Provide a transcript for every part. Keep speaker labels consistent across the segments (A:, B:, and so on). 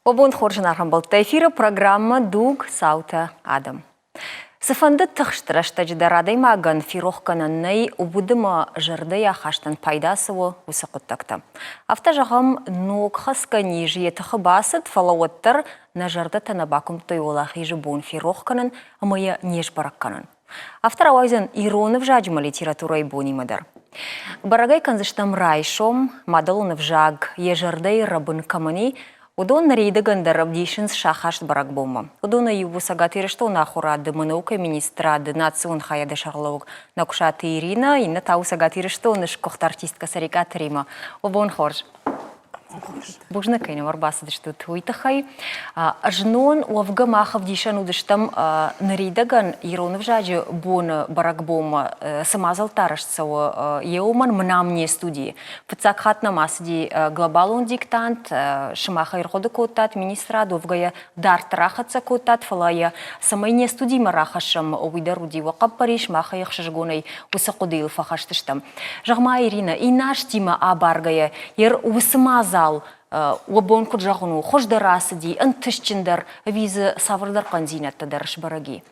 A: Обон хоржынархан болта эфирі программа Дуг Саута Адам. Сыфанды тұқштырашта жыдарадай мағын фирохқананнай убудыма жырды яхаштан пайдасывы усы құттақты. Авта жағам ног хаскани жиетіқы басыд фалауаттар на жырды танабакым тойолахи жыбуын фирохқанан амая неж бараққанан. Автор ауайзын иронов жаджыма литература и бонимадар. Барагай канзыштам райшом, мадалунов жаг, ежырдай рабын камани, удон нарейдыгандар дейшінс шахашт барак бома. Удона юбу сагатырышты нахурады мынаука министрады национ хаяды шарлауг накушаты Ирина, инна тау сагатырышты оныш кохт артистка сарикат Рима. Обон хорж. Бужны кайна варбасы дышты туйтахай. Жнон уавга махав дишан удыштам нарейдаган иронов жаджы бон барак бома самазал тарашцау еуман мнамне студии. Пыцак хатна масди глобалун диктант шимаха ирходы котат министра довгая дар трахатса котат фалая самайне студии марахашам уйдаруди вақап париш маха яхшажгонай усақудил фахаштыштам. Жагма Ирина инаш тима абаргая ер усмазал уабон куджахуну хождарасыди антышчиндар визы саврдар канзинатта дарыш бараги.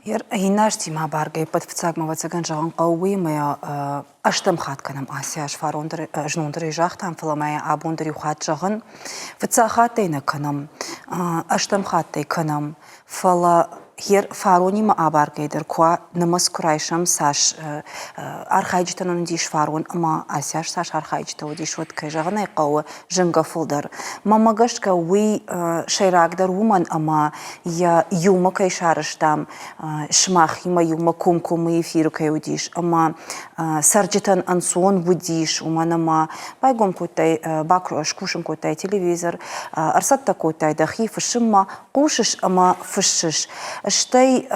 B: Ер инаш тима баргай подпцагмава цаган жаган қауи мая аштам хатканам асяш фарондар жнундар жахтам фаламая абундар юхат жаган вцахатайна канам аштам хаттай канам фала Хер фаронима абаргайдер куа намас курайшам саш архайджитанан диш фарон ама асяш саш архайджита удиш вот кайжагана иқауы жынга фулдар. Мамагашка уи шайрагдар уман ама я юма кайшарыштам шмах има юма кум-кумы эфиру кай удиш ама сарджитан ансон будиш уман ама байгом котай бакрош кушам котай телевизор арсатта котай дахи фышимма кушиш ама фышиш. Штай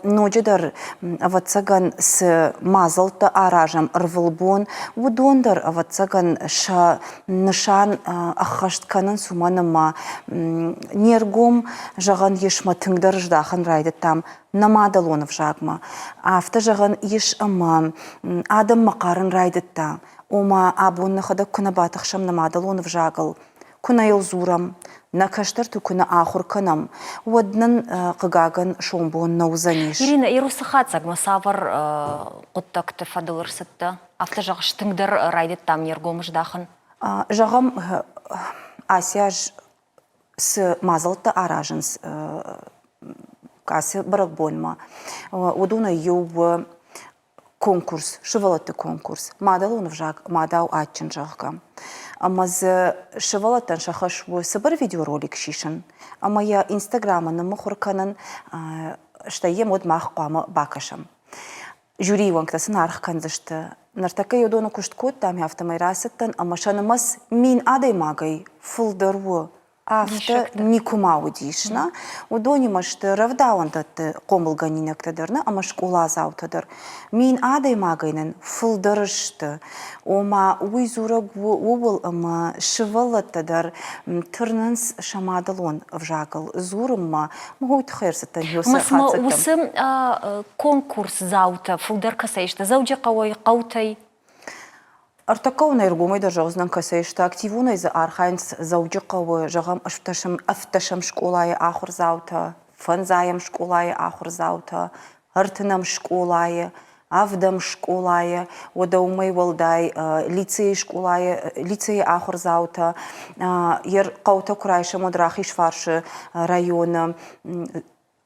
B: ноджидар аватсаган с мазалта аражам рвылбон, удондар аватсаган ша нышан ахаштканан суманама нергом жаган ешма тыңдар ждахан райды там намадалонов жагма. Авта жаган еш ама адам макарын райды та. Ома абонны хада кунабатахшам намадалонов жагал. Кунайл зурам. Накаштар тукуна ахур канам. Уаднан кагаган шомбон наузаниш.
A: Ирина, ирусахатсаг масавар куттакты фадылырсытты. Авта жағыштыңдар райды там ергом ждахан?
B: Жағам асяж с мазалта аражынс касы барак болма. Удуна юб конкурс, шывалатты конкурс. Мадалунов жаг, мадау атчин жагга. Амаз шывалаттан шахашву сыбыр видеоролик шишын. Ама я инстаграманы мухурканын штайем од махқамы бакашам. Жюри ванктасын арх канзышты. Нартакай одону кушткот там автомайрасыттан, ама шанымас мин адай магай фулдарву. Авто никумау дишна. Удони машты равдауандатты комылганинактадырны, ама школа заутадыр. Мин адай магайнын фулдарышты. Ома уйзураг убыл ама шывалаттадар тырнынс шамадалон вжагал. Зурымма мгойт херсыттан юсы
A: Масма
B: хацыттым.
A: усы конкурс заута фулдар касайшты. Зауджа қауай қаутай?
B: Артакауна иргумай да жаузнан касайшты активуна из архайнс зауджықауы жағам афташам школайы ахур заута, фанзаям школайы ахур заута, артынам школайы, авдам школайы, одаумай валдай лицей школайы, лицей ахур заута, ер қаута курайшым одрахи шваршы районы,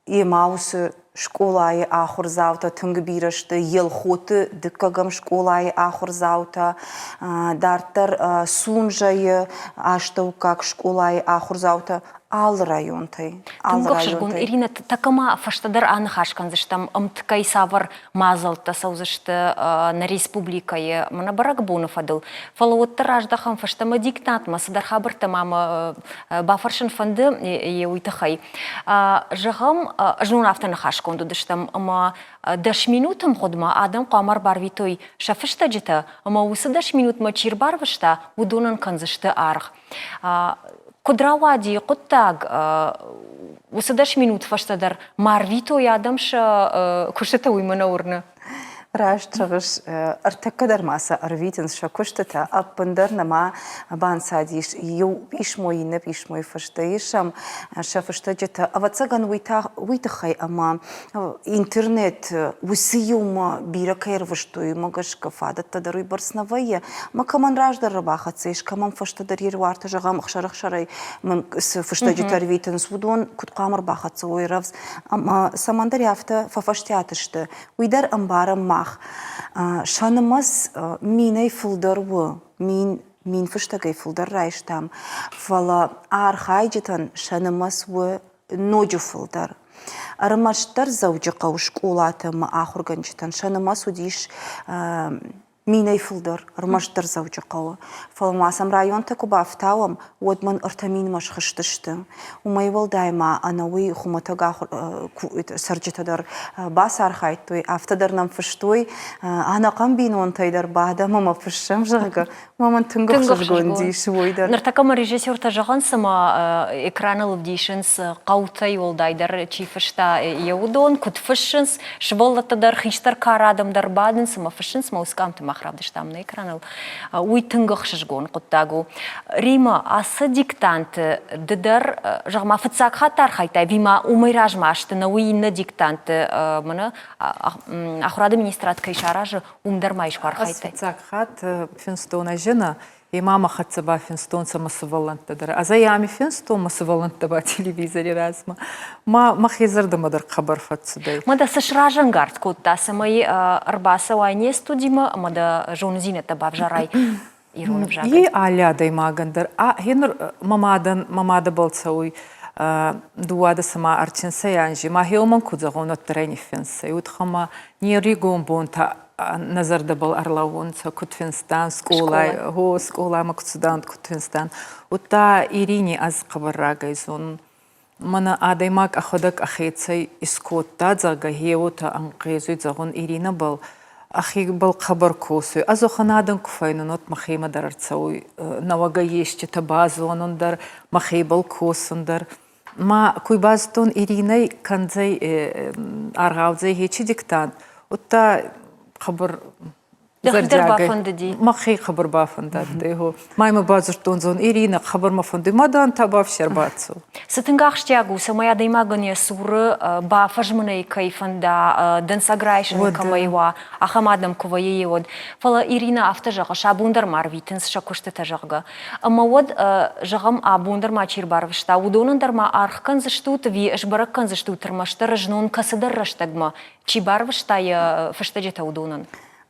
B: емаусы школайы ахур заута, түнгі бирашты, елхоты дыккагам школайы ахур заута, дартар сунжайы аштау как школайы ахур заута, ал районтай.
A: Түнгіқшыргун, Ирина, такама фаштадар анықашқан зыштам, ымтыкай савар мазалта саузышты на республикайы, мана барак бонов адыл. Фалауаттар аждахам фаштама диктант, масадар хабыр тамамы бафаршын фанды еуйтахай. Жағам жнун автаны қашқонды дыштам, ама даш минутым ходма адам қамар барвитой шафышта жита, ама усы даш минут мачир барвышта, удонан канзышты арх. Кудравади куттаг усадаш минут фаштадар марвито ядамша кушета уймана урна.
B: Рашчагыш артакадар маса арвитинс шакуштата аппандар нама бансадиш ю пишмоине пишмой фаштаишам шафаштаджета авацаган уйтахай ама интернет усиюма биракайр ваштуй магашка фадата даруй барснавая ма каман раждар рабахацеш каман фаштадарир варта жагам хшарах шарай мам фаштаджета арвитинс вудон куткамар бахацой равс ама самандар яфта фафаштятышты уйдар амбарам Шанымас минай фулдарвы, мин фыштагай фулдар райштам. Фала архайджетан шанымас вы ноджу фулдар. Армаштар зауджи қауш кулатым ахурганчетан. Шанымас удиш минай фулдар, армаштар зауджи қауы. Фаламасам район таку бафтауам, одман артамин маш хыштышты. Умайвал дайма анауи хуматага сарджетадар бас архайтуй, автодар нам фыштуй, анақам бинуан тайдар бада, мама фышшам жага, маман түнгіқ жығын дейші ойдар.
A: Нартакама режиссер тажаған сама экранылып дейшінс, қаутай олдайдар чифышта еудон, күт фышшынс, шыбаллаттадар хиштар кар адамдар бадын сама фышшынс, маускамты махрабдыштам на экраныл. Уй түнгіқ жығын құттагу. Рима асы диктанты дыдар жағма фыцак хатар хайтай, вима умайражма аштына уйинна диктанты мұны ахурады министрат кайшаражы умдармайш бар хайтай.
C: Фыцак хат финстона жена, и мама хатсаба финстон самасывалантадар. А за ями финстон масывалантаба телевизоре разма. Ма хизардамадар хабар фатсудай.
A: Мада сышражан гард котта самай арбаса вайне студима, мада жонзина таба вжарай.
C: И аля даймагандар. А хенр мамада болцауй дуада сама арчинса янжи. Ма хеоман кудзагон оттарайни финса. И утхама не ригон бонта назар дабал арлаунца кутфинстан скола максудан кутфинстан. Утта ирини аз қабаррагайзон. Мана адаймак аходак ахейцай искотта зага хеота анқезуй загон ирина бал. Ахи был хабар косу. Азоханадан куфайнунот махейма дарарцауй. Навага ешче табазуанундар махейбал косундар. Ма куйбазтон иринай канзай аргавзай хечи диктант. Утта хабар مخي خبر بافندات ده ما بازرتون زون إيرينا خبر ما فندي ما دان تباف شرباتسو
A: ستنقاش تياغو سمايا ديما غني سور بافج مني كيفندا دن ساغرايشن كمايوا اخمادم كوي ود فلا إيرينا افتجا شابوندر مارفيتنس شكوشت تجاغا اما ود جغم ابوندر ما چير بارفشتا ودونندر ما ارخكن زشتوت وي اشبركن زشتوت ترمشتر جنون كسدر رشتگما چي بارفشتا يا فشتجتا ودونن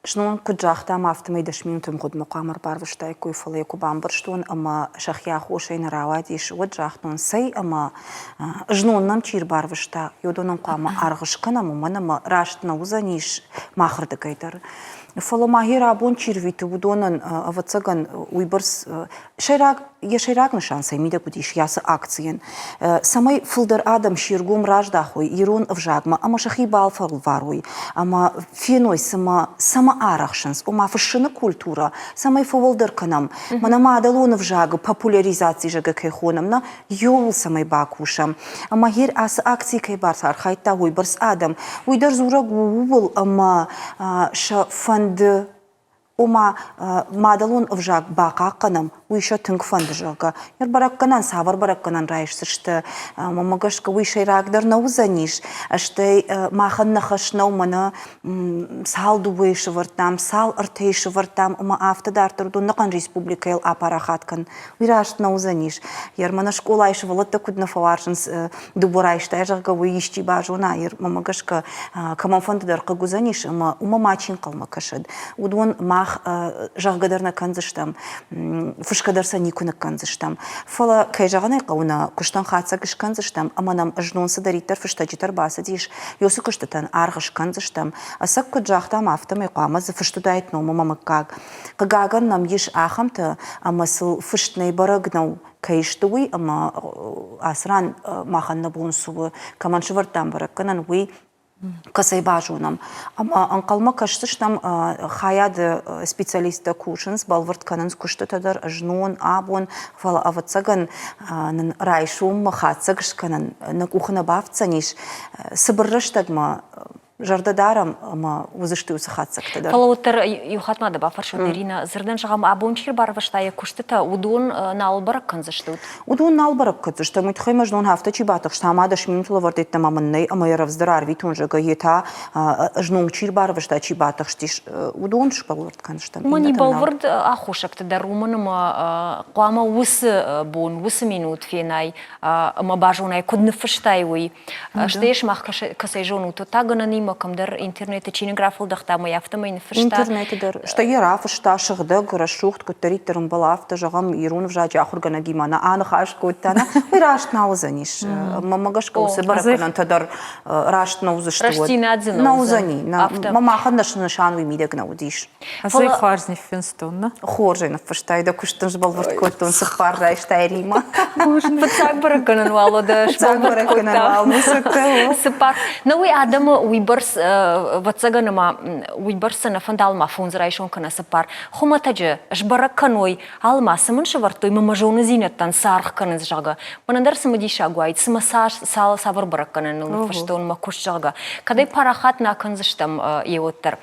B: شنون كجاختا ما افتميدش مينتم قد مقامر بارفشتاي كوي فليكو بامبرشتون اما شخيا خوشين راواديش وجاختون سي اما جنون نم چير بارفشتا يودونن قاما ارغشكنا ممنما راشتنا وزانيش ماخر دكايتر فلوماهيرا بون چيرвиту будонан авацаган уйбарс шайрак нышан саймида будиш ясы акциен самай фулдар адам ширгум раждахой ирон вжагма ама шахи балфал варуй ама феной сама арахшанс ума фшина культура самай фоволдар канам манама адалон вжаг популяризации жага кайхонам на йол самай бакушам ама хир ас акции кай барсар хайта уйбарс адам уйдар зура губул ама ша фанд ума мадалон вжаг бака канам уйша тынк фанд жага яр баракканан савар баракканан райшсышты мамагашка уйша рагдар наузаниш аштай махан нахашнау мана сал дубейши вартам сал артейши вартам ума автодартырду накан республикайл апарахаткан уйрашт наузаниш яр мана школайши валатта кудна фаваршынс дубурайштай жага уйишчи бажуна яр мамагашка каман фанддар кагузаниш ума мачин калма кашад удвон мах жаггадарна канзыштам фышкадарса никуна канзыштам фала кайжаганай кауна куштан хатса кыш канзыштам аманам жнонса даритар фыштачитар баса диш йосы куштатан аргыш канзыштам асак куджахтам автамай кама за фыштудайт но мама как кагаган нам еш ахамта амасыл фыштнай барагнау кайштуй ама асран маханна бунсу каман швартам баракканан уй касай бажунам ама анкалма каштыштам хаяд специалиста кушынс балвард кананс куштатадар жнон абон фала авацаган райшум махацагш канан на кухна бавцаниш сыбырраштагма жарда дарам ама узышты усахатсактадар.
A: Фалауттар юхатмады ба фаршон Ирина зырдан жағам абончир бар ваштая куштыта удун налбар канзыштут.
B: Удун налбарак кызышты митхайма жнон хафта чибатах штамада шминтула вардетта маманнай ама яравздар витун жага ета жнон чирбар вашта чибатах штиш удун шпалвард канзышта.
A: Мани балвард ахушакты даруманыма қуама усы бун усы минут фенай ама бажунай кудны фаштайуй. Штеш мах касай жону то тагана нима камдар интернеты чинеграфылдахта ма яфтамайны фашта.
B: Интернетыдар. Что я фашта шахда грашухт кутариттерым балафта жагам ирун вжаджи ахургана гимана ана хаш куттана. Вы рашт наузаниш. Мамагашка усы бараканан тадар рашт наузышты.
A: Раштина адзина.
B: Наузани. Мама хандаш нашанвы мидек наудиш.
C: Азай харзни финстонна.
B: Хоржена фаштайда куштын жбалвард куттун сыпарда штайрима.
A: Пацак бараканан валода шбалвард кутта. Сыпар. Ну и Адам уйбарс ватсаганама уйбарсана фандалма фунзрайшон кана сыпар. Хуматаджи жбараканой алмасымын шывартой мамажоны зинеттан сарх каныз жага. Банандар сымадиша гуайд сымасаш сал савар бараканан фаштон макуш жага. Кадай парахат на канзыштам еоттар.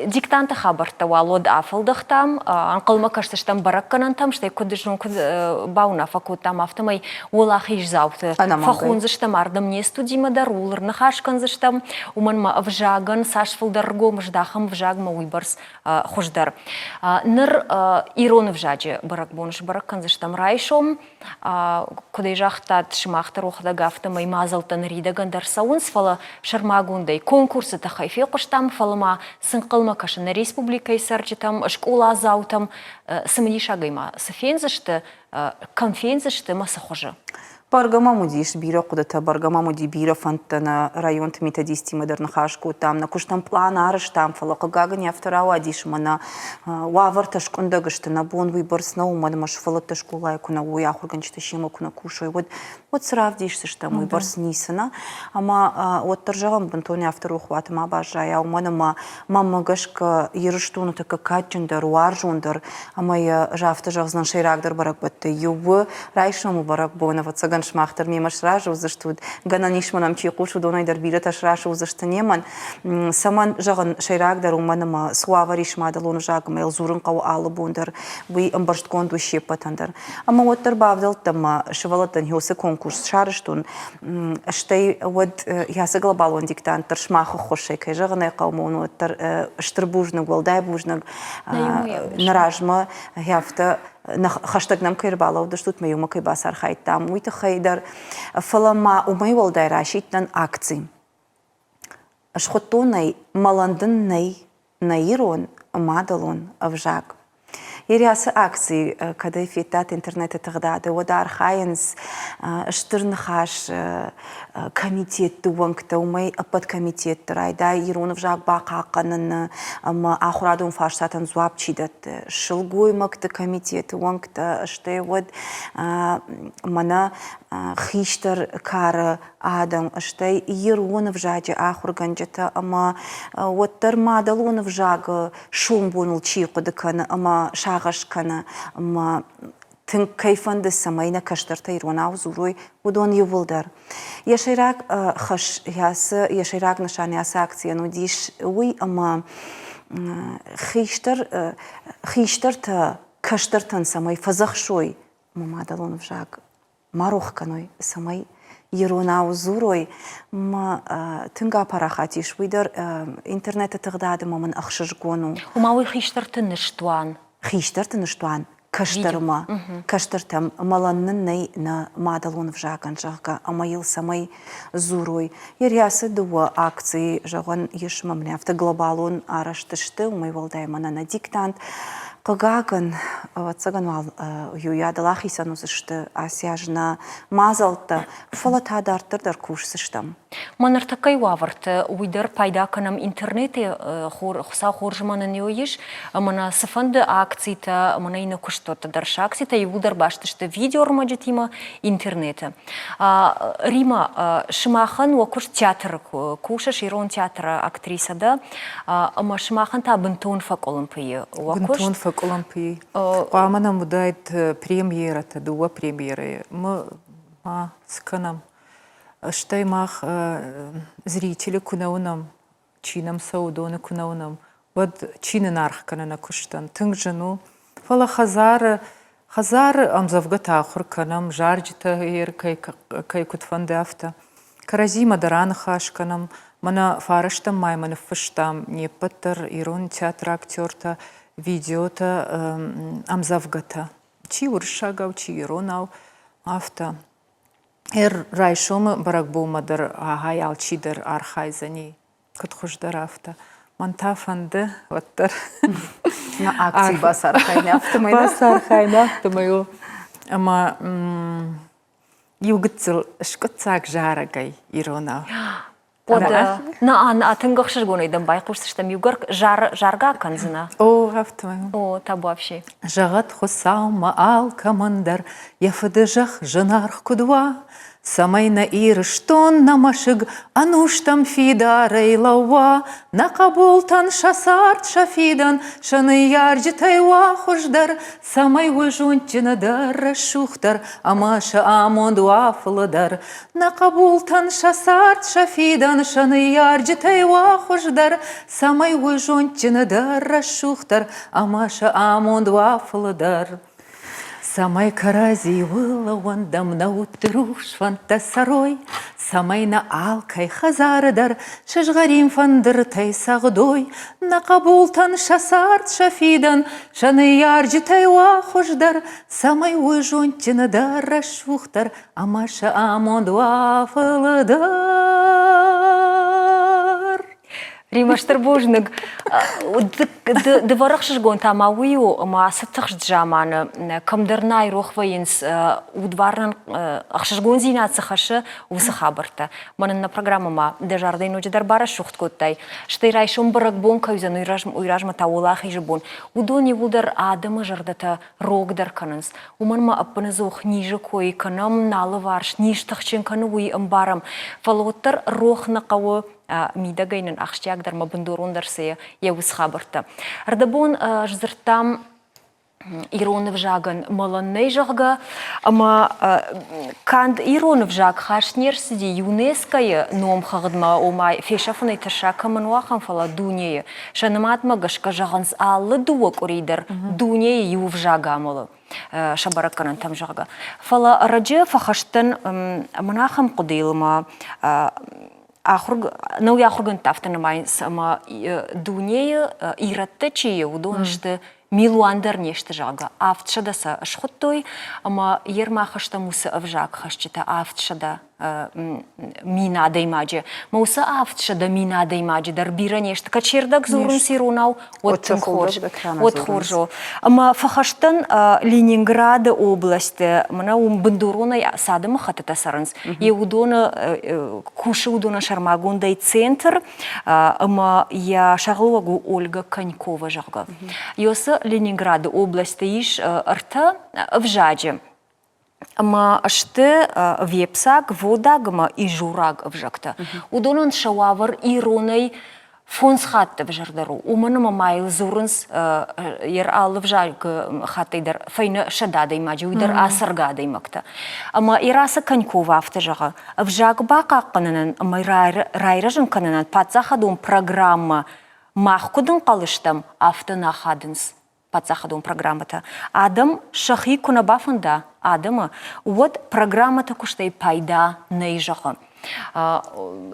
A: Диктанты хабарта валод афылдыхтам анқылма каштыштам бараканан там штай кудыжон куд бауна факуттам автомай олахиш завты. Фахунзыштам ардам не студимадар улыр нахаш канзыштам уманма вжаган сашфылдарго мждахам вжагма уйбарс хуждар. Ныр ирон вжаджи барак бонш барак канзыштам райшом кудай жахтат шмахтар охда гафтамай мазалтан ридагандар саунс фала шармагундай конкурсы тахайфе куштам фалама сынқылма кашына республикай сарджитам школа заутам сымдишагайма сфензышты конфензышты маса хожа.
B: Баргама мудиш бира кудата баргама муди бира фантана район методисти модерн хашку там на куштам план арыш там фалака гагани авторау адиш мана ваварташ кундагышты на бон выборс на уман маш фалата школа куна уя хурганчта шима куна кушай вот сравдишься что мой борс нисана ама вот торжавам бантони автору хватма бажая уманама мама гашка ерыштуну така катчундар уаржундар ама я жафта жавзнан шейрагдар барак батты юбы райшаму барак бона вот саган шмахтар мимаш ражу заштуд гана нишманам чиқушу донайдар бирата ражу зашта неман саман жаган шейрагдар уманама суавариш мадалону жагма элзурын кау алыбундар вы амбарштконду шепатандар ама вот тарбавдал тама шевалатан хёсы конкурс шарыштун штай вот ясы глобалон диктантар шмаху хошей кай жагана каумону тар штырбужны голдай бужны наражма яфта хаштаг нам кайрбалов да штут меюма кай басар хайттам уйта хайдар фалама умай волдай рашиттан акций ашхотунай маландыннай наирон мадалон авжак Ириасы акции, когда фитат интернета тогда, да вот архаенс, штырнхаш комитет туанкта, умай подкомитет райда, иронов жак бакаканын, ахурадун фашсатан зуапчидат, шылгуй макта комитет туанкта, что вот мана хиштар кара адам, что иронов жаджи ахурганджата, ама вот тармадалонов жага шум бунул чиқудакана, ама шагашкана, ама тын кайфанды самайна каштарта иронау зуруй удон ювылдар. Яшайрак хаш ясы, яшайрак нашан ясы акция, ну диш уй ама хиштарта каштартан самай фазахшой, мамадалонов жаг марухканой самай иронау зуруй, ма тынга парахатиш уйдар интернета тагдады маман ахшыжгону.
A: Умауи хиштартын ништуан.
B: Хиштартын ништуан. Каштарма, каштартам маланнын на мадалон в жаган жага, амаил самай зуруй. Ирясы дуа акции жаган ешмамне автоглобалон араштышты, умай волдаймана на диктант. Кагаган, ватсаган вал юядалах исанузышты, асяжна мазалта, фалатадартырдар кушсыштам.
A: Манар такай ваварт, уйдар пайда канам интернете, хуса хоржманын йоиш, мана сафанды акцийта, мана ина куштота дарша акцийта, и удар баштышты видео рмаджетима интернете. Рима шимахан вакуш театр кушаш, ирон театра актрисада, ама шимахан та бентон факолын пые.
C: Бентон факолын пие. Памана мудайт премьера, та дуа премьера. Мы сканам. штаймах зрители кунаунам, чинам саудоны кунаунам, вот чины нархкана на куштан, тынг жену, фала хазар амзавга тахур канам, жарджита ир кай кутфанде афта, каразима даран хашканам, мана фараштам май мана фыштам, не паттар ирон театр актерта, видеота амзавгата, чи уршагав, чи иронав афта. Райшом баракбумадар агай алчидер архайзани катхуждар афта. Мантафанды ваттар.
B: На акции басар хайна автомой.
C: Басар хайна автомой. Ама югцел шкотсак жарагай ирона.
A: Ода на атынгахшыр гонайдан байқушсыштам югар жарга канзына.
C: О, автомой.
A: О, табу вообще.
C: Жагат хосаума ал командар, яфыдыжах жанарх кудва. Самайна ирыштон намашыг, ануштам фида рейлауа, на кабултан шасарт шафидан, шаны ярджи тайва хождар, самай выжунтина дар шухтар, амаша амондуа фладар. На кабултан шасарт шафидан, шаны ярджи тайва хождар, самай выжунтина дар шухтар, амаша амондуа фладар. Самай карази вылауан дамна утруш фантасарой, самай на алкай хазардар, шашгарим фандыр тай сағдой, на кабултан шасарт шафидан, шаны ярджи тайва хождар, самай уйжонтина дар шухтар, амаша амондуа фаладар.
A: Римаштыр божныг дыварықшыш гон тамауио ма сыттықш джаманы кымдырнай рохвайынс удварнын ақшыш гон зинатсы хашы усы хабырты. Манын на программама дежардай ночедар бара шухт коттай. Штай райшым бұрық бон кайзан уйражма тауылах ежі бон. Удони вулдар адымы жардата рогдар канынс. Уманма аппыны зох ниже кой канам налы варш ништықчын каны уй ымбарам. Фалоттар рохны қауы мидагайнын ақштиягдар ма бындурондар сыя еуыз хабырты. Ардабон жзыртам иронов жаган маланнай жағға, ама канд иронов жаг хашнер сиди ЮНЕСКО ном хағыдма омай фешафынай тыша камын уақын фала дунея. Шаныматма гашка жағынс аллы дуак орейдер дунея юв жага амалы. Шабаракканын там жағға. Фала раджы фахаштын мынахам құдейлыма науя ахурган тафтанамай сама дунея иратты чие удонышты милуандар нешті жага. Автшадаса шхуттой, ама ермахашта мусы авжак хашчита автшада мина даймаджи. Мусы автшада мина даймаджи дар бира нешті. Качердак зурын сирунау от хоржо. Ама фахаштан Ленинграда области, мана бандурона садымы хатыта сарынс. Еудона куши удона шармагундай центр, ама я шарлуагу Ольга Конькова жага. Йосы Ленинграда области иш арта в жаджи. Ама ашты вепсак, водагма и жураг в жакта. Удонан шауавар иронай фонс хатты в жардару. Уманама майл зурынс ер алы в жаг хаттайдар файны шададай маджи, уйдар асаргадай макта. Ама ираса Конькова автожага. В жаг бака кананан, ама райражын кананан, патсахадун программа махкудын қалыштам автонахадынс. Патсахадун программата. Адам шахи кунабафында адамы вот программата куштай пайда нейжаха.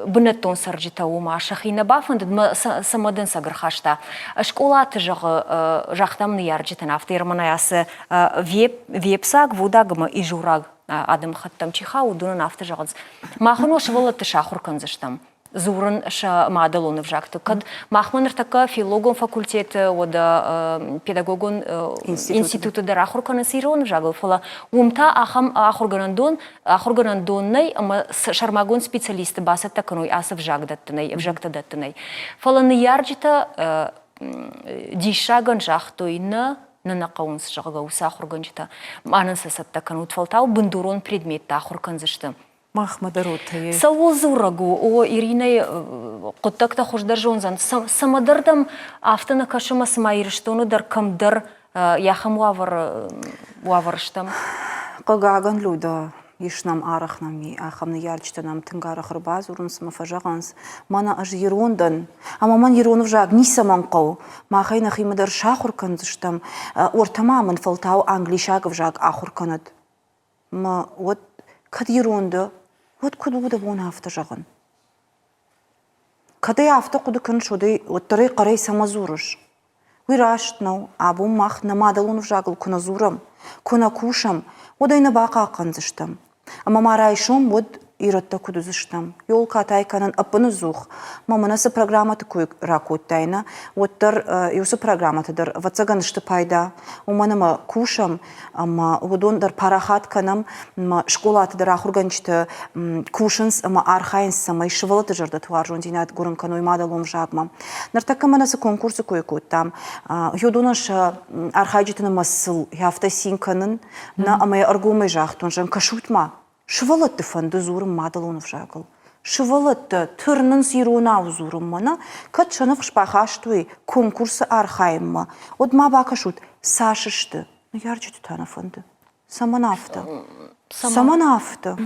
A: Бынеттон сарджита ума шахи набафында самадын сагырхашта. Школаты жақтамны ярджитан автерманаясы вепсак вудагыма и жураг адам хаттам чиха удунан автожағыз. Махыно шывылыты шахурканзыштам. Зурын ша мадалоны в жакту. Кад махманыр така филологон факультеты, ода педагогон институты дар ахурканы сирон в жагыл. Фала умта ахам ахурганандоннай, ама шармагон специалисты басат таканой асы в жагдаттынай, в жагдадаттынай. Фала ныярджита дишаган жахтой на нақауынс жағыға усы ахурганжита. Анынсы саттакан утфалтау бындурон предметті ахурканзышты.
C: Махмадарутая.
A: Сауыл зурагу, о Иринай құттакта хождар жонзан. Самадырдам автына кашыма сымайырыштоны дар камдар яхам уаварыштам.
B: Қығағын луды ишнам арахнами, ахамны ярчтанам тынгарах рбаз урунс мафажаганс, мана аж ерондан, ама ман еронов жаг нисаман қау, махайна химадар шахуркан зыштам, ортамамын фалтау англишагов жаг ахурканат. Ма вот кад еронда, вот кудуда бон афта жаган. Кадай афта куду кын шудай, вот тарай қарай самазурыш. Уйраштнау, абу мах намадалун в жагл куна зурам, куна кушам, одайна бака аканзыштам. Ама марайшом вот иратта куду зыштам. Йолка тайканан апыны зух. Маманасы программа такой ракуттайна. Вот тар юсы программа тадар вацаганышты пайда. Уманама кушам, ама водон дар парахат канам, школа тадар ахурганчты кушанс, ама архайнс самай шывалаты жарда туаржон динат гурын кануй мадалом жагма. Нартака манасы конкурсы койкуттам. Йодонаш архайджитына масыл яфта синканын, на амай аргумай жахтун жан кашутма. Шывалатты фанды зурым мадалонов жагыл. Шывалатты түрнін сируна зурым мана, кат шанов шпахаштуй конкурсы архайымма. Одма бакашут сашышты. Ну ярчыты тана фанды. Саманафта. Саманафта.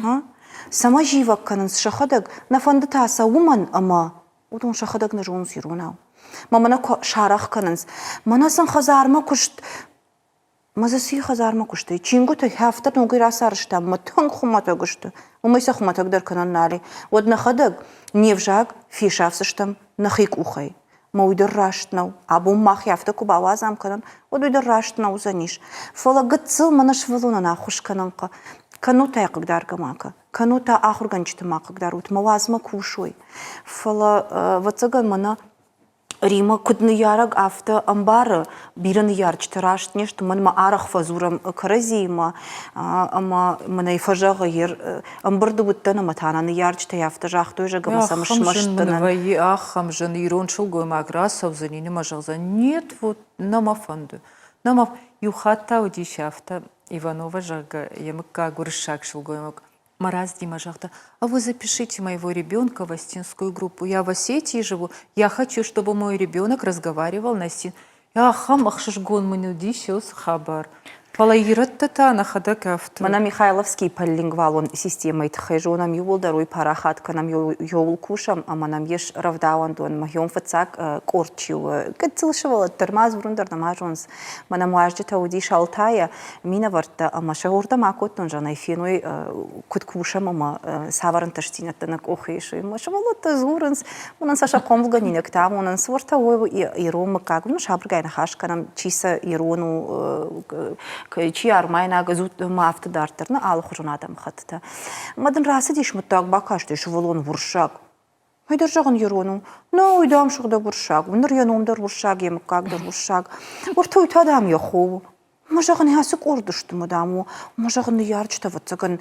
B: Сама живак канын шахадаг на фанды таса уман ама. Удон шахадаг на жон сируна. Мамана шарах канынс. Манасын хазарма кушт. Мазаси хазарма кушты. Чингу то хафта ноги расарышта. Матан хумата гушты. Умайса хумата гдар кананали. Вот нахадаг невжаг фишавсыштам нахик ухай. Мауйдер раштнау. Абу мах яфта кубава замканан. Вот уйдер раштнау заниш. Фала гыцыл манаш валуна нахуш кананка. Канута якыгдар гамака. Канута ахурганчты макыгдар. Вот мавазма кушой. Фала вацаган мана Рима кудны яраг авто амбары бирен ярчты рашт нешты манма арах фазурам каразима ама мана ифажага ер амбарды буттана матананы ярчты яфта жахтой жагама самшмаштана.
C: Ваи ахам жен ироншыл гоймаграсов за ними мажагза. Нет, вот намафанды. Намаф юхата удишафта Иванова жага ямыка гуршак шыл гоймаг. Мараз Димажахта, а вы запишите моего ребенка в астинскую группу. Я в Осетии живу. Я хочу, чтобы мой ребенок разговаривал на астин. Я хамахшишгон манюдищус хабар. Палаираттата на хадакафта.
B: Мана Михайловский полингвалон системой тхайжонам юлдаруй парахат канам юл кушам, а манам еш равдауан дон махьом фацак корчу. Кацилшевала термаз врундар намажонс. Манам важджита уди шалтая мина варта, а машагурда макотон жана финой кут кушам, ама саваран таштинат на кохейши. Машавалата зуренс, унан саша комвганинек там, унан сворта ой и рома как, ну шабргайна хашканам чиса ирону Чи армайна газут мафта дартырна алхужун адам хатта. Мадан расы диш мутак бакашты шволон вуршак. Хайдар жагын ерону. Ну уйдам шугда вуршак. Уныр яномдар вуршак ем кагдар вуршак. Уртой тадам яху. Мажагын хасык ордышты мадаму. Мажагын ярчта ватсаган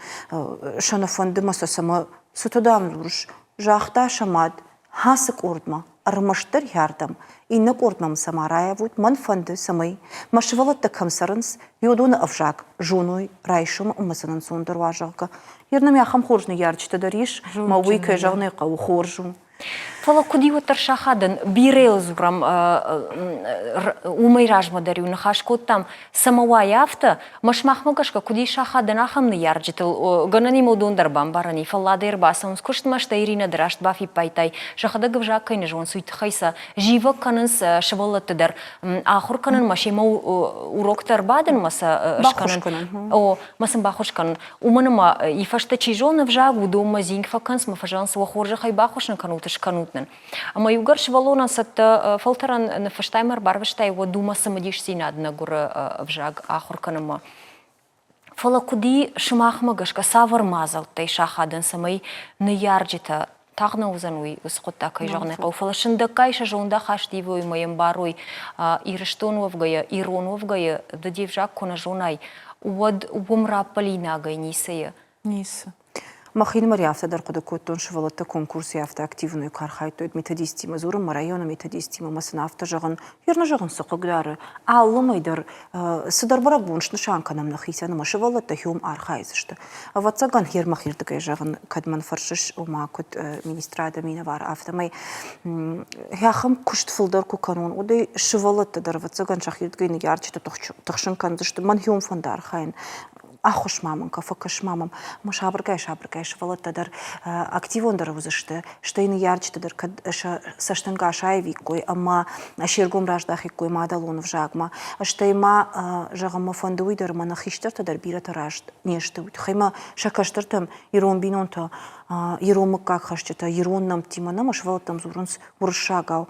B: шанафанды маса сама сутадам вурш. Жахта шамад хасык ордма. Армаштыр ярдам. Иннак ордмам самарая вот манфанды самай. Машвалатта камсарынс йодуна авжак. Жуной райшум умасанан сондар важалка. Ернам яхам хоржны ярчта дариш. Мауи кайжагны кау хоржум.
A: Фала куди вот шахадан бирел зурам умай ражма дарю на хашкоттам самава яфта машмахмагашка куди шахадан ахамны ярджитыл ганани модондар бамбарани фалладер басам скушт машта Ирина драшт бафи пайтай шахада гвжак кайны жон суйт хайса жива канынс шавалаттыдар ахур канын машема уроктар бадын маса шканын о масым бахушкан уманыма ифашта чижон вжагу дома зинг канс мафажанс вахоржа хай бахушн канут шканутнен. Ама югар швалона сат фалтаран на фаштаймер барваштай вот дума самадиш синад на гура вжаг ахурканама. Фала куди шмахмагашка савар мазал тай шахадан самай на ярджита тагна узануй усқотта кай жагны қауфала шында кайша жонда хаштивой моем барой ирштонвгая иронвгая дадив жак кона жонай уад убумра полина гайнисая
C: Ниса.
B: Махин Мариафта дар кудакоттон швалата конкурс яфта активную кархайтойд методистима зурым района методистима масынафта жагын ерна жагын сықыгдары аллымайдар сыдарбара буншны шанканам нахисяны машывалата хюм архайзышты. Ватсаган хермахирдыгай жагын кадман фаршыш умакут министрада мина var автомай яхам кушт фылдар куканон одай швалата дар ватсаган шахирдыгай ярчыта тахшын канзышты ман хюм фонда архайн ахуш мамам, кафакаш мамам, ма шабргай, валаттадар активондар узышты, штейны ярчтадар, саштанга шайвикой, ама шергом раждахикой мадалон в жагма, штейма жагама фандуидар мана хиштартадар бирата ражд нешты, хайма шакаштартам ирон бинонта, иромык как хашчата, ироннам тиманам, ашвалатам зурунс уршагау.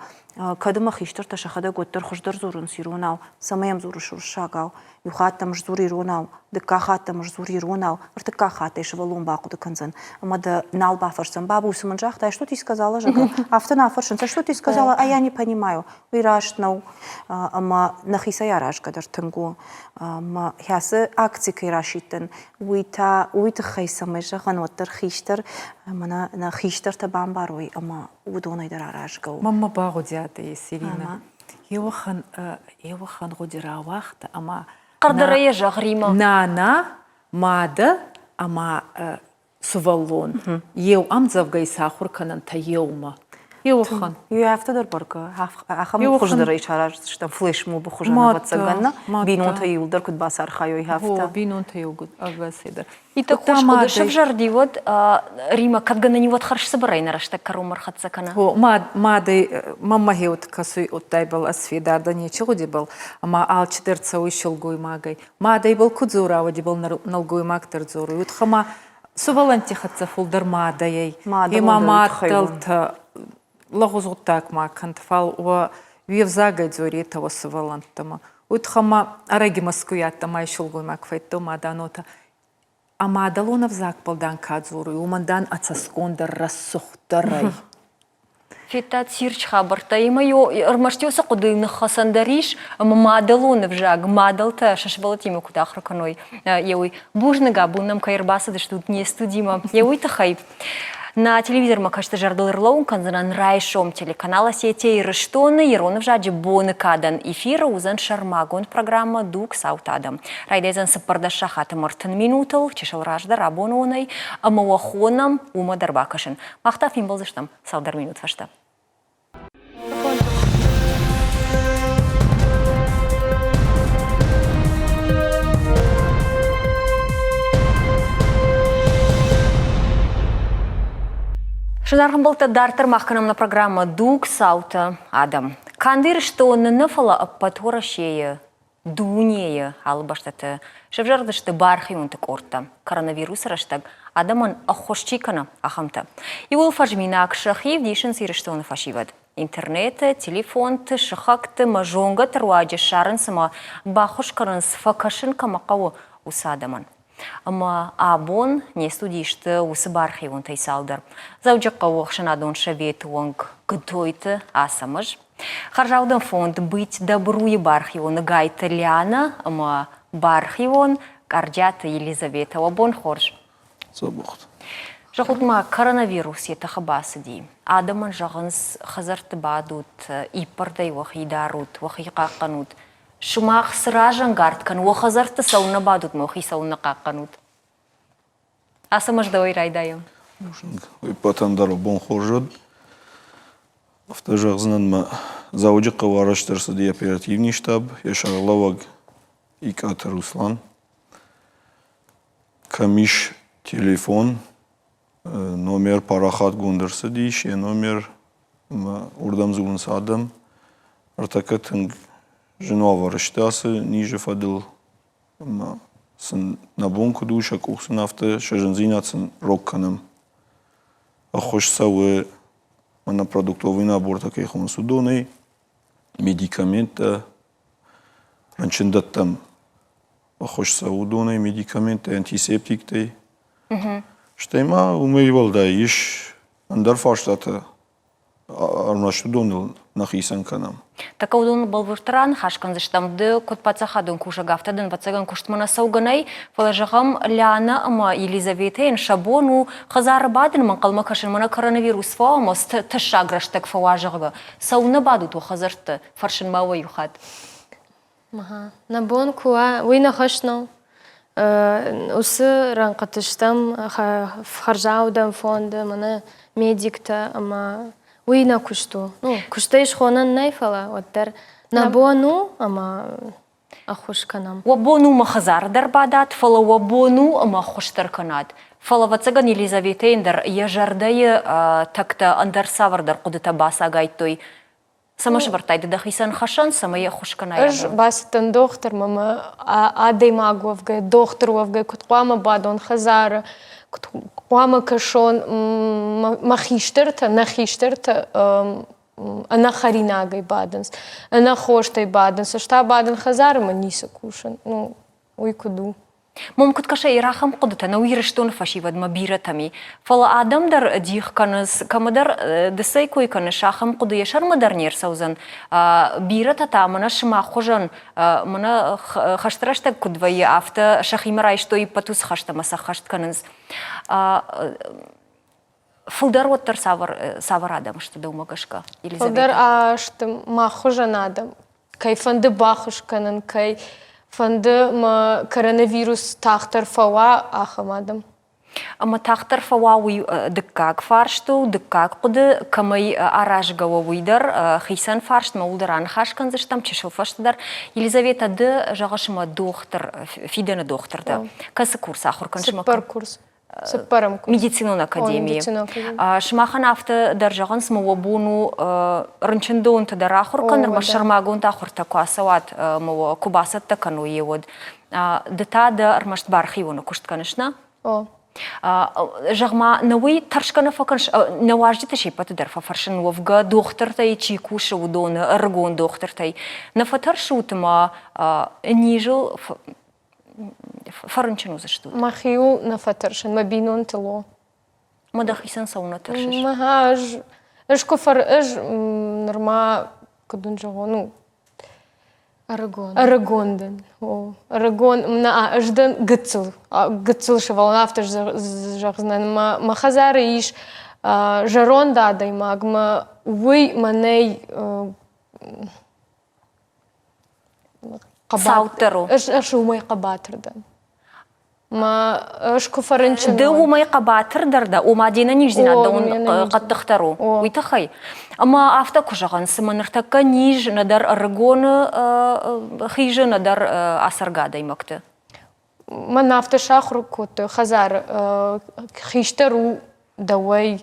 B: Кадыма хиштарта шахада готтар хуждар зурунс иронау, самаям зуруш уршагау, юхаттам жзур иронау, дыккахаттам жзур иронау, вартыккахаттай швалун баку дыканзан. Ама да налба фарсан, бабу саманжахта, что ты сказала, Жага? Автона фарсан, что ты сказала, а я не понимаю. Уирашнау, ама нахиса яраш кадар тангу, ама хясы акции кайрашитен, уита хайсамай жаган ваттар хиштар, мана на хиштар табан баруй, ама удонай дарарашгау.
C: Мама багу дяда Ирина. Евахан годира вахта, ама
A: Қырдырайы жағрима.
C: Нана, мада, ама сувалон. Ев амзавгай сахур канан та евма. Евахан.
B: Юафтадар барка. Ахам хуждара ичараш, что флеш му бухужана ватсаганна. Бинон та юлдар куд басар хайой хафта.
C: Бинон та юлгуд агасидар.
A: И так хош кудышев жарди вот Рима кадгана не вот харш собирай нарашта карумар хатсакана.
C: Мады мама хеут касуй оттай был асфидар да нечего дебал. Ама алчдерца уйшел гуймагай. Мады был кудзура дебал налгуй мактер зуру. Утхама суваланти хатса фулдар мадаяй. Имама талта лагузуттак макант фал уа вевзагай зури того сувалантама. Утхама араги маскуяттама уйшел гуймак файтто маданота. Ама далона взак полдан кадзуру, умандан ацаскондар рассухтарай.
A: Фитат сирч хабарта има ё армаштёса кудыны хасандариш, ама мадалона взак, мадалта шашбалатима кудахраканой. Еуй бужныга бунам кайрбаса дыш тут не студима. Еуй тахай. На телевизор макашты жардылырлауын канзанан райшом телеканала сетей рыштоны еронов жаджи боны кадан эфира узан шармагон программа дук саутадам. Райдайзан сапардаша хатым артын минутал, чешал ражда рабонуынай, амауахонам ума дарбакашын. Мақтаф им болзыштам, саудар минут фашта. Шынарғын болта дартыр маққанамна программа «Дук саута адам». Кандыр, что нанафала аппатора шея, дунея, албаштаты, шевжардышты бархи унтык орта. Коронавирус раштаг адаман ахошчикана ахамта. И ол фажмина акшахи в дишен сирыштоны фашивад. Интернеты, телефонты, шахакты, мажонга труаджи шарын сама бахошкарын сфакашын камақау усадаман. Ама абон не студишты усы бархи он тайсалдар. Зауджаққа оқшын адон шавет онг гдойты асамыш. Харжаудан фонд быть добруи бархи он гайты ляна, ама бархи он карджата Елизавета абон хорж.
D: Забухт.
A: Жахутма коронавирус ета хабасы ди. Адаман жағыныз хазарты бадут, ипардай вахидарут, вахиқаққанут. Шумах сражен гарткан, уахазарты сауна бадут, мохи сауна қаққанут. Асамаш да ойрайдайым.
D: Патандар бон хоржуд. Автожағзынан ма заудиққа вараштарсы ди оперативный штаб, яшарлаваг икат Руслан. Камиш телефон, номер парахат гундырсы ди, ше номер урдам зугунс адам. Артакатын Жену варштасы ниже фадил сын набунку душа кухсын авто шажензинацын рокканам. Ахош савы на продуктовый набор таких он судоны, медикаменты, ранчендаттам. Ахош саудоны, медикаменты, антисептикты. Штейма умеевал да иш андарфаштата армаштудонил нахисан канам.
A: Така удон балвыртыран хашкан зыштамды кот пацахадын кушагафтадын вацаган куштмана сауганай фалажагам ляна ама Елизаветен шабону хазары бадын манқалма кашын мана коронавирус фаамос тышаграштак фаважага сауна бадут у хазарты фаршын мава юхат.
E: Набон куа уйна хашно усы ранқатыштам харжаудан фонды мана медикта ама уйна кушту. Ну, куштайш хонан найфала, оттар набону, ама أخوش كنام
A: وبونو مخزار در بعدات فلا وبونو ما خوشتر کناد فلا وتسجن إليزابيتين در يجردي تكتا أندر سافر در قدرة باسا جايتوي سماش برتاي دخيسان خشان سمايا خوش كنايا
E: إيش بس تندوختر ماما عادي ما قوفجي دوختر وفجي كنت قامة بعدون خزارة كنت قامة كشون ما خيشترت نخيشترت أنا خرينا جاي بعدنس أنا خوشتي بعدنس أشتا بعدن خزارة من نيسا كوشن نو ويكدو
A: ممكن كشيء راخم قدرة نويرشتون فشي ود مبيرة تمي فلا آدم در ديخ كنس كمدر دسي كوي كنس شاخم قدرة يشر مدر نير سوزن بيرة تا منش ما خوجن منا خشترشت كدوي after شخي مرايشتوي بتوس خشت مسا خشت كنس فلدر وتر سافر آدم شتى دوما كشكا
E: فلدر أشت ما خوجن آدم كيف عند باخش كنن كي فند ما كوروnavirus تاختر فوا آخم آدم
A: أما تاختر فواوي دكاك فارشتو دكاك قد كمي أراج جووي در خيسان فارشت مولدر عن خاش كنزشتم تشوف فاشت در يليزابيتا د جاغش ما دوختر فيدنا دوختر ده كاس كورس آخر كنش ما
E: سبر كورس سبرم كورس
A: ميديسينون أكاديمية شماخن أفت در جاغنس موابونو رنشندون تدر آخر كن مشر ماغون تآخر تقاسوات مو كوباسات تكنو يود دتا در مشت بارخي ونو كشت كنشنا جغما نوي ترشكنا فكرش نواجد تشي بتدر ففرشن وفقا دوختر تاي تشيكوش ودون أرغون دوختر تاي نفترش وتما نيجو فرنشنو زشتو
E: ما خيو نفترشن ما بينون تلو
A: ما دخيسن سونا ترشش
E: ما هاج إيش كفر إيش نرما كدون جوانو أرغوندن أرغون منا أجدن قتل شوال نافتش جغزنن ما خزاريش جرون دادي ما وي مني
A: ساوترو
E: إيش هو ما قباتر دن ما إيش كفرنشن
A: دو ما يقباتر دردا وما دينا نيجزينا دون قد تختارو ويتخي أما أفتا كوجان سما نرتكا نيج ندر أرغون خيج ندر أسرقادا يمكت
E: ما نافتش آخر كوت خزار خيشترو دوي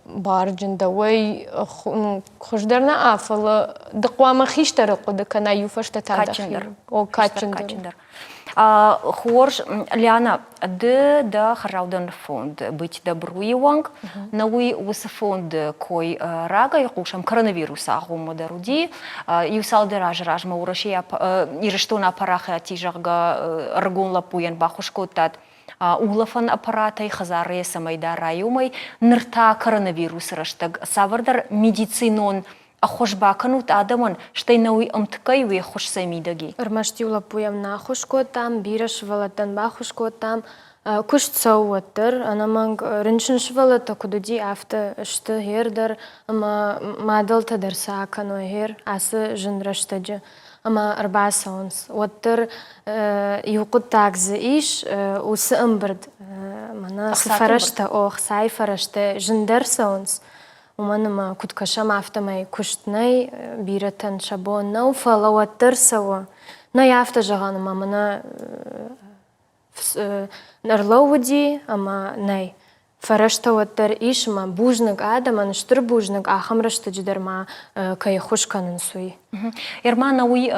E: بارجن دوي خوش درنا آفل دقوام خيشتر قد كنا يوفش تتادخير أو كاتشندر
A: خورش ليانا دا خراودن فوند быть добруеванг науи ус фонд кой рага якушам коронавирус агу модаруди юсал дераж раж маурашия ирештона параха тижага ргун лапуян бахушкотат улафан аппарата и хазаре самайда райумай нырта коронавирус раштаг савардар медицинон أخوش باكنوت آدمان شتى نوي أمتكاي ويخوش سميدگي.
E: أرمشتي ولا بويم ناخوش كوتام بيرش ولتن باخوش كوتام كوش تصوتر أنا مانغ رنشنش ولتا كدودي أفتا شتى هيردر أما ما دلتا درسا كانو هير عس جنرشتج أما 4 ساونس وتر يوقد تاكز إيش وسأمبرد منا سفرشتا أو خساي فرشتا جندر ساونس ومن ما كنت كشام عفتا ما كشتناي بيرتن شابون نو فلوتر سوا ناي عفتا جغانا ما منا نرلودي أما ناي فرشتا وتر إيش ما بوجنك آدم أنا شتر بوجنك آخم رشتا جدر ما كي خوش كانن سوي
A: إرما نوي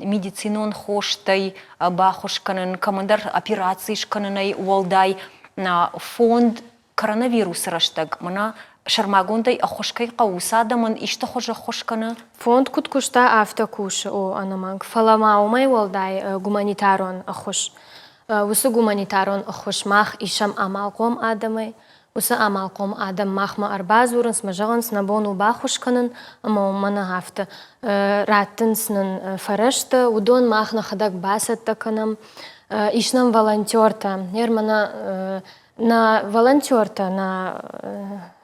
A: ميديسينون خوش تاي با خوش كانن كماندر أبيراتسيش كانناي والداي نا فوند коронавирус раштаг мана شرماغوندي أخوشكي قوسا دمن إشتخوش أخوشكنا
E: فوند كنت كشتا أفتا كوش أو أنا مانك فلا معومي والداي غومانيتارون أخوش وسو غومانيتارون أخوش ماخ إشام أمالقوم آدمي وسو أمالقوم آدم ماخ ما 4 زورنس مجغنس نبونو باخوشكنن أما منا هفتا راتنسنن فرشتا ودون ماخ نخدك باستا كنم إشنام волонтерта يرمنا на волонтерта на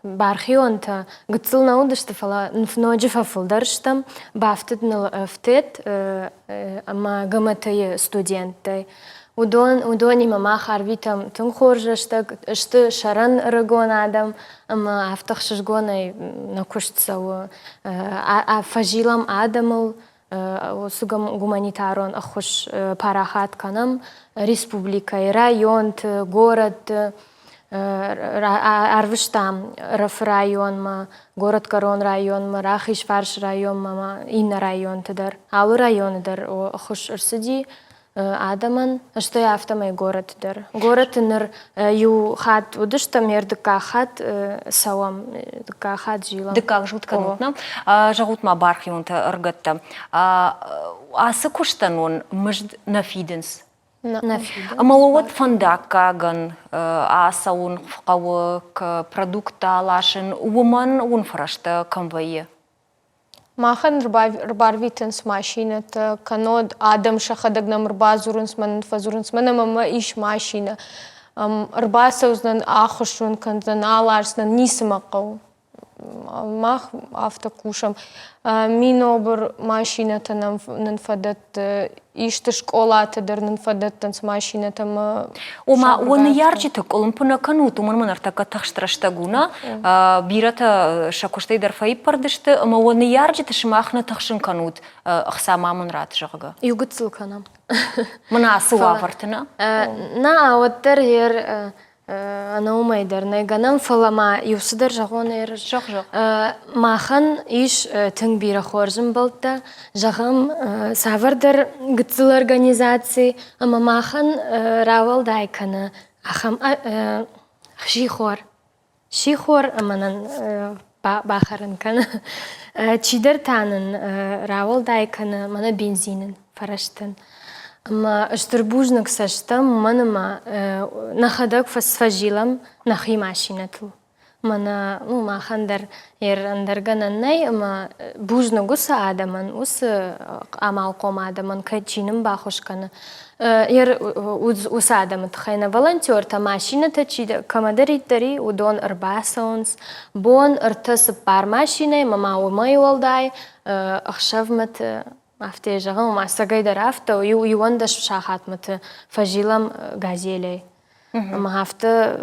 E: бархионта гцил на удышты фала нфноджифа фулдарштам бафтет на фтет ама гаматае студенты удони мама харвитам тунхоржаштаг шты шаран рагон адам ама автахшжгонай на куштсау а фажилам адамыл осы гуманитарон ахуш парахат канам республика, район, город, арвиштам, раф район ма, город Корон район ма, рахиш фарш район ма, инна район тедер, алы район дер ахуш ирсиди адаман, что я автомой город дер. Город нер ю хат удыштам ер дыка хат савам, дыка хат жилам.
A: Дыкак жылтканутна, жағутма бархиунта ыргытта. Асы куштанун мыжд нафиденс. Маловат фандаккаган асаун фқауык продукта алашын уман унфрашты конвойы.
E: Махан рбарвитенс машината, канод адам шахадагнам рбазурунс ман фазурунс мама иш машина. Рбасаузнан ахушун кандан аларснан нисмақау. Мах автокушам. Минобр машината нам фадат ишты школата дар нам фадат танц машината ма.
A: Ома оны ярчитык олымпына канут уман манартака тахштраштагуна бирата шакуштай дарфаи пардышты, ама оны ярчиты шымахна тахшын канут ахсама манрат жагга.
E: Югыцыл канам.
A: Мына асуа вартына?
E: На оттар ер Ана умайдар найганам фалама юсыдар жағон ер
A: Жоқ.
E: Махан иш тың бира хоржым болта жағам савардар гыцыл организации ама махан равал дайканы ахам шихор аманан бахарын каны чидар танын равал дайканы мана бензинын фараштын. Ама штырбужнак саштам маныма нахадак фасфажилам нахи машинатл. Мана махандар андаргананнай ама бужнагу адаман усы амалком адаман качиным бахушканы. Ус адамат хайна волонтер та машината чида камадариттари удон ырбасаунс бон ыртысып бар машинай мама умай олдай ахшавмат Афте жағам масагайдар афта юандаш шахатматы фажилам газелей. Ама афта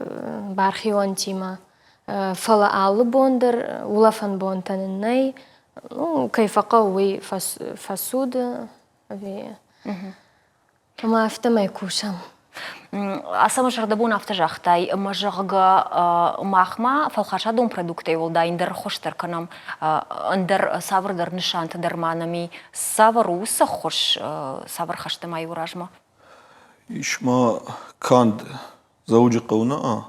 E: бархион тима фала алы бондар улафан бонтаныннай кайфақа уи фасуды. Ама афта май кушам.
A: Асама жардабун авто жақтай, мажыға махма фалхашадун продукты олда индер хоштар канам, индер савырдар нишанты дарманами, савару уса хош савар хаштамай уражма?
D: Ишма канд зауджи қауна,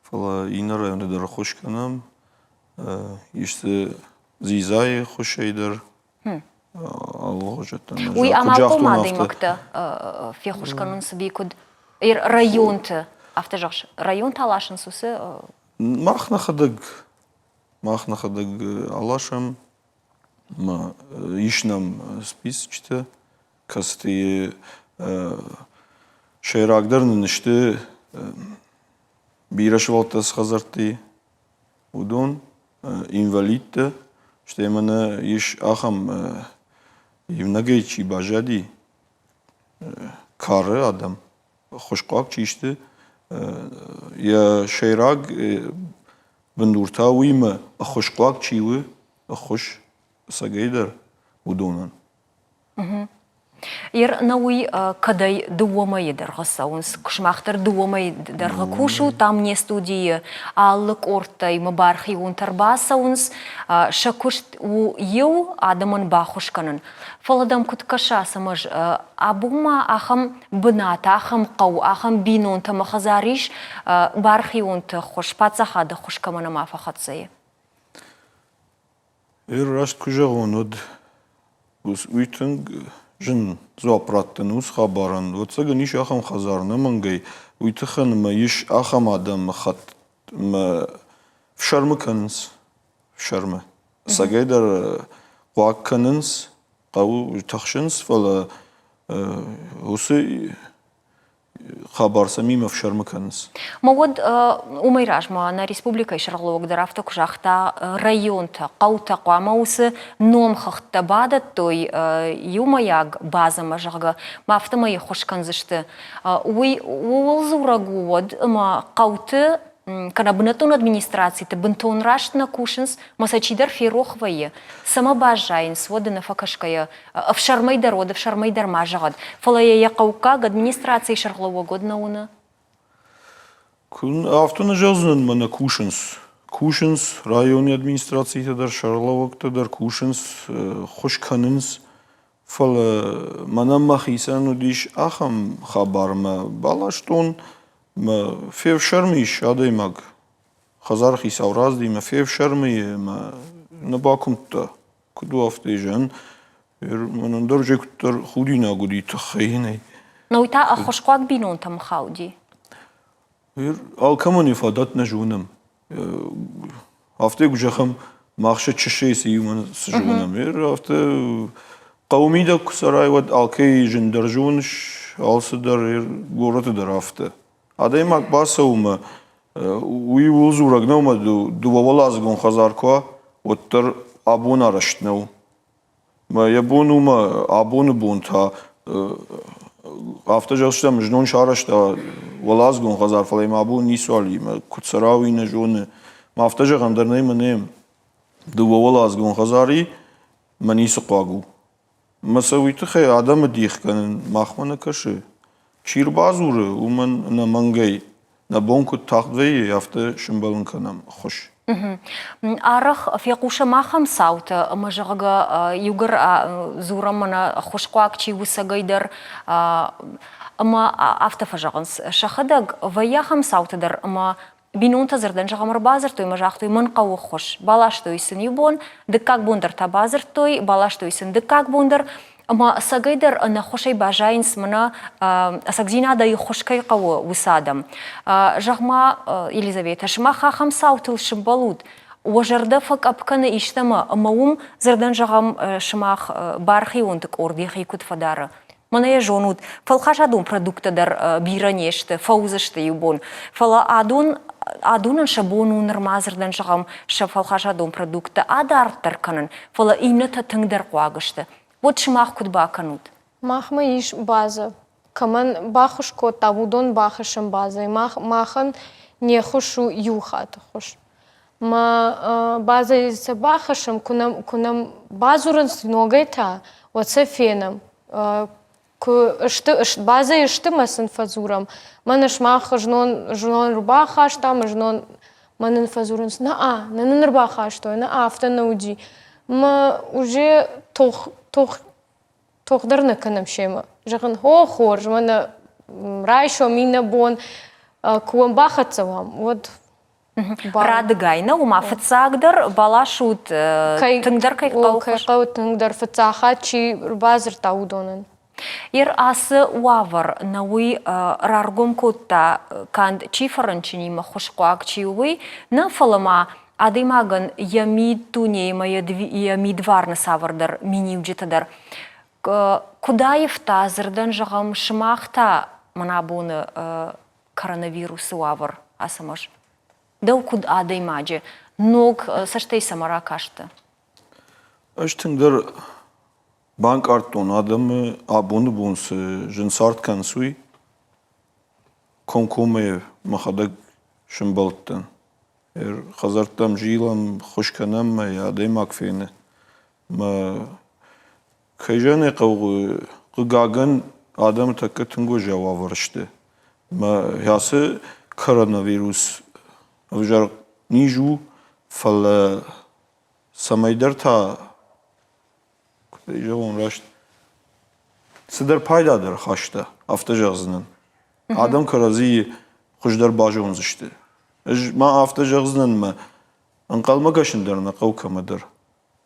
D: фала ина районы дар хош канам, ишті зизай хош айдар.
A: Уй амалку мадаймакты фехушканын сыбекуд. Районты, автожақшы, район талашын сусы?
D: Махнахадыг алашым, ишнам списчті, касты шайрагдарын ішті бираш валтас хазарты удон, инвалидті, шты мана иш ахам евнагайчи бажади кары адам. Хошқақ чишті, я шайраг бандурта уйма хошқақ чивы хош сагайдар удонан.
A: Науи кадай дуомай дарғасауынс, күшмақтар дуомай дарға кушу, там не студии аллық ортай мабархи унтарбасауынс, шакушт у ел адамын бахушканын. Фаладам күткаша самаж абума ахам быната, ахам қау, ахам бинон тамахазариш бархи унты хош пацахады хушкамана мафахатсайы.
D: Рашт күжағын од үйтінг жын зуапраттын үз хабарын. Өтсігі иш ахам хазарына маңгай. Үйтіхін иш ахам адам хат фшармы кәнінс. Фшармы. Сагайдар қуақ кәнінс. Қау тақшынс. Фала осы хабарса мимо фшармы кәнінс.
A: Мауад умайражма на республика ишарлуг дарафта кужахта районта қаута қуама осы номхақта бада той юмаяг база мажаға мафта майы хошканзышты. Уй уылзурагуад ма қауты kana bânătun administrații te bânton rașt na cușins, mă să cidar fi rohvăie, să mă bajain, svodă na făcășcăie,ăfșarmăi de rod,ăfșarmăi de majad, fălăie e caucag administrației șarhlăvă god na una.
D: Автона жазнын мана Кушинс. Кушинс районный администрации тедер Шарловок тедер Кушинс хошканинс фал мана махисан удиш ахам хабарма балаштон ма фев шармиш адаймаг хазархи савразди ма фев шарми ма набакумта куду афтежан манан доржектор худина гуди тхайнай.
A: Na uita a xoșcoag binon tam xaudi.
D: Alkamani fadat najunam. Hafte gujaham maxsha chshesi yuman sjunam. Hafte qawmida kusaray wad alkay jindarjunsh alsadar gorat dar hafte. Adaymak basawma uy uzuragnawma du wavalazgon khazarkwa wattar abun arashtnaw. Ma yabunuma abun bunta автожалшта жнон шарашта валазгон хазар фалайм абу нисвали куцарави на жон ма автожагам дарнай манем ду валазгон хазари манису qagу масавит хе адам дихкан махмана каши чирбазуры уман на мангай на бонку тахдвей авто шимбаланканам хош
A: Арах фиакуша махам саута мажага югар зурамана хошкуак чи вусагайдар ама автофажаганс шахадаг ваяхам саутадар ама бинунта зердан жагамар базар той мажахтой манқау хош балаштой сын юбон дыкак бундар та базар той балаштой сын дыкак бундар ама сагайдар на хошай бажайнс мана сагзина да хошкай қау вусадам жагма Елизавета шма хахам саутыл шимбалут Уажарда фак апкана иштама амаум зердан жагам шмах бархи онтык ордихи кут фадара. Мана жонут фалхашадун продуктадар биранеште фаузаште юбон фала адунан шабону нормазердан жагам шафалхашадун продукта адартар канан фала ината тыңдар қуагышты. Вот шмах кут баканут.
E: Махма иш база. Каман бахушко тавудон бахашам база. Махан не хушу юхат хуш. Ма база из бахашам кунам базуран сногайта оце фенам. База иштымасын фазурам. Манаш маха жнон рубахаш там жнон манын фазуран нанын рубахаш той на автонауди. Ма уже тоқдарны канам шема. Жаган хор мана райшо мина бон куам бахатсавам. Вот
A: Радыгайна ума фыцагдар балашут тыңдар кайқауқаш.
E: Тыңдар фыцаха чи базар таудонын.
A: Ир асы уавар науи раргом котта канд чифаранчинима хошқуак чиуи на фалама адаймаган ямид тунейма ямид варна савардар миниуджитадар. Кудаев тазырдан жағам шымақта манабуны коронавирус уавар асамаш. Дау куд адаймаджи ног саштей самара кашты.
D: Аштыңдар банк арттон адамы абуны бунсы жынсарт кансуи комкоме махадаг шымбалттан. Хазартам жилам хошканам адаймак фейне. Кайжане қыгаган адам такка түнго жававарышты. Ясы коронавирус Авжар нижу фал самайдар та кудайжавон рашт сидар пайдадар хашта автожагзынан адам карази хуждар бажонзышты ма автожагзынан ма анқалмагашындарна қаукамадар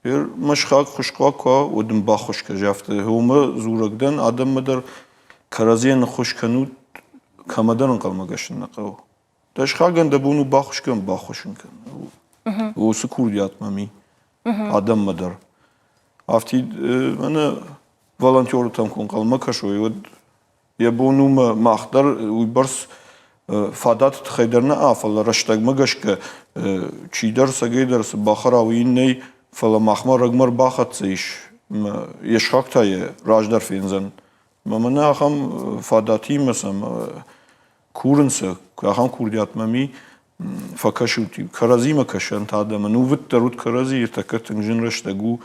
D: машхак хушқака удым бахушка жафты хума зурагдан адамадар каразиян хушканут камадар анқалмагашынна қау Дашхаган да буну бахушкан бахушункан. Усы курдиат мами. Адам мадар. Афти мана волонтеры там конкалма кашой. Вот я буну махдар уйбарс фадат тхайдарна афала раштаг магашка чидар сагейдарс бахаравинней фала махмар рагмар бахатсиш. Ешхактае раждар финзан. Мамана ахам фадати масам Курынсы, кахам курдиат мами, факашути каразима кашант адама ну вит дарут карази иртакатын жинраштагу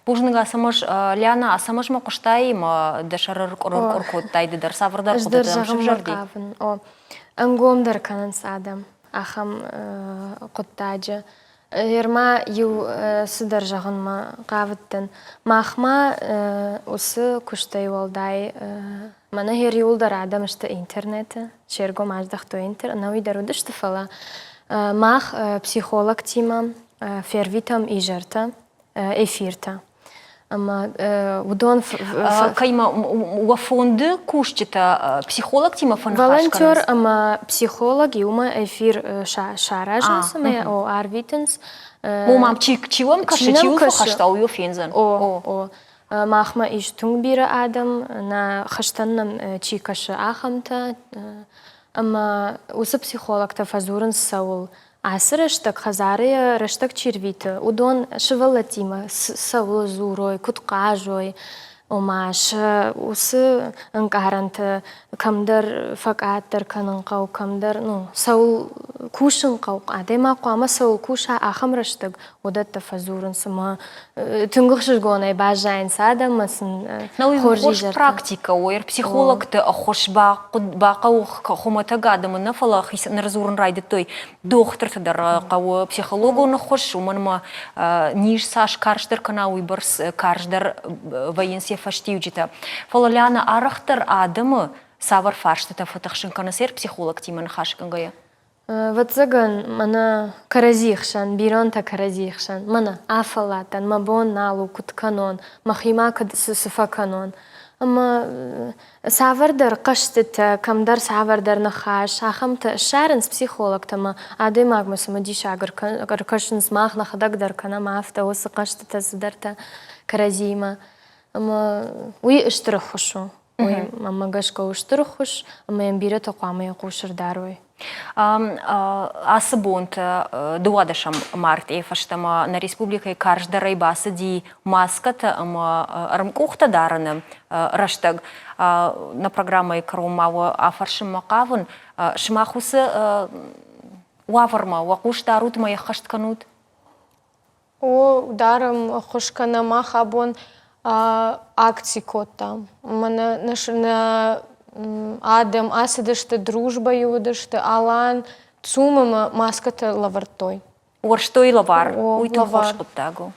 A: Бужныга самож Ляна, а самож ма куштаим дашарар коркот тайды дар саврдар
E: Аждар
A: кутадам
E: жағым
A: шывжарди.
E: мақавын. О, ангомдар кананс адам. Ахам құттаджы. Ерма ю сыдар жағын ма қавыттын. Махма осы күштай олдай. Мана хер юлдар адам ішті интернеті. Шерго маждақто интер. Науи даруды ішті фала. Мах психолог тима. Фервитам и жарта. Эфирта. Ама удон
A: Кайма у фонды кушчита психолог тима фон
E: волонтер, ама психолог юма эфир шаражнасаме о арвитенс.
A: Мумам чивам каши чиву хаштау ю фензен.
E: О махма иш тунгбира адам на хаштаннам чикаши ахамта. Ама усы психолог та фазурен саул. Асыр ыштық хазария рыштық червиті. Удон шывалатима саулы зурой, кутқа жой. Омаш усы ыңқаранты камдар факаттар канын қау, камдар саул кушын қау. Адема қуама саул куша ахам рыштық. Одатта фазурын сыма түнгіқшіш гонай бажайын садамасын
A: хош практика ойр психологты хош бақау хомата гадамы нафала наразурын райды той доктор тадар қау психологуны хош уманма ниш саш каршдар канауи барс каршдар военсия фаштиуджита. Фала Ляна арахтар адамы савар фарштата фатахшын канасер психолог тиман хашкангая.
E: Ватсаган мана каразихшан, биронта каразихшан, мана афалатан, мабон налу кутканон, махима сыфаканон. Ама савардар қаштыта, камдар савардар нахаш, ахамта шарынс психологтама, ады магмасыма дишагар кашынс мах нахадагдар кана мафта, осы қаштыта сыдарта каразима. Ама уи ыштырыхушу, уи мамагашка ыштырыхуш, ама ямбира тоқамая қушырдаруй.
A: Асы бонт дуадашам март ефаштама на республика карждарай басы ди маската ама рамкухта дараны раштаг на программой карумава афаршим макавын шмахусы уаварма вакуш дарут мая хаштканут.
E: О дарам хушкана махабон акций кота. Мана на Адам асыдышты дружба юдышты алан цумама маската лавартой.
A: Уарштой лавар, уйту хош куттагу.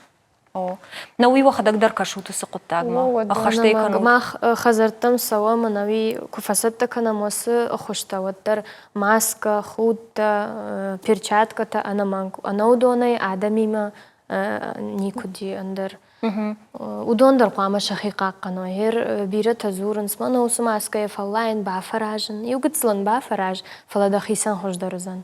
A: На уйва хадагдар кашуту са куттагма. Ахаштай канут.
E: Мах хазартам сава манави куфасатта канамосы хоштаваттар маска, худта, перчатката анаманку. Анаудонай адамима никуди андар. Удондар қуама шахиқа қану. Хер бирі тазурын смана осы маская фаллайн ба фаражын. Югыцлан ба фараж фалада хисан хождарызан.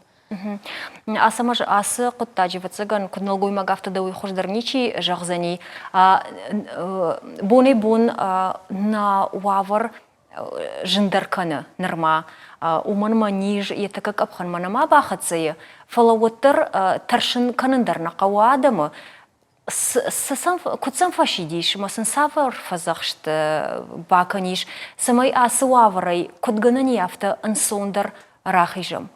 A: Асамаш асы құттажы ватсаган күнілгой магавты да уйхождар ничи жағзани. Боны бон на уавар жындарканы нырма. Уманма ниж еті как апхан манама бақытсайы. Фалауаттар таршын канындарна қауа адамы. Кутсам фашидиш, масын савар фазахшты баканиш, самай асы уаварай кутганан яфта ансондар рахижам.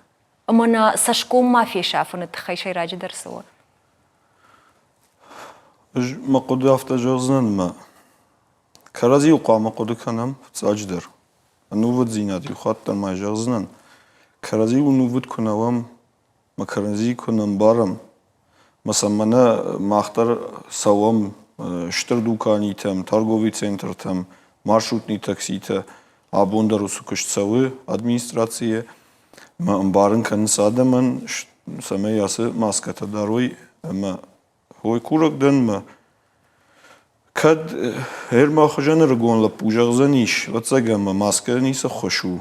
A: Мана сашком мафия шафаны тхайшай раджи дарсуа.
D: Мақуды афта жоғзнан ма. Карази уқа мақуды канам цадждар. Нувуд зинат юхаттар ма жоғзнан. Карази у нувуд кунавам, ма карази кунам барам. Mesela bana mahtar savam ştır dukanitem, targovi centrtem, marşrutni taksite, abundar usukushtsavı administrasiye, barın kanıs adamın sameyası maskata daroy, ama hoy kurakdan mı? Kad her mahjanı rgonla pujağzan iş, vatsagama maska nisa xoşu,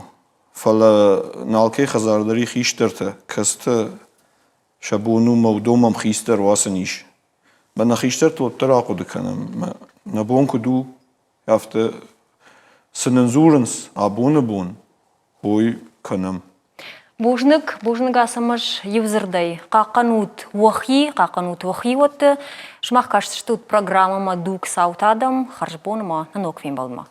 D: fala nalke khazardari khishterta, kasta شبونو مودومم خیستر واسنیش. من خیستر تو تراقود کنم. نبون کدو یافته سننزورنس آبونه بون هوی کنم.
A: بوجنگ асамаш юзердай قاقنوت وخی وات شماخ کاشت شتوت программа мадук саутадам харжбон ма на ноквим балма.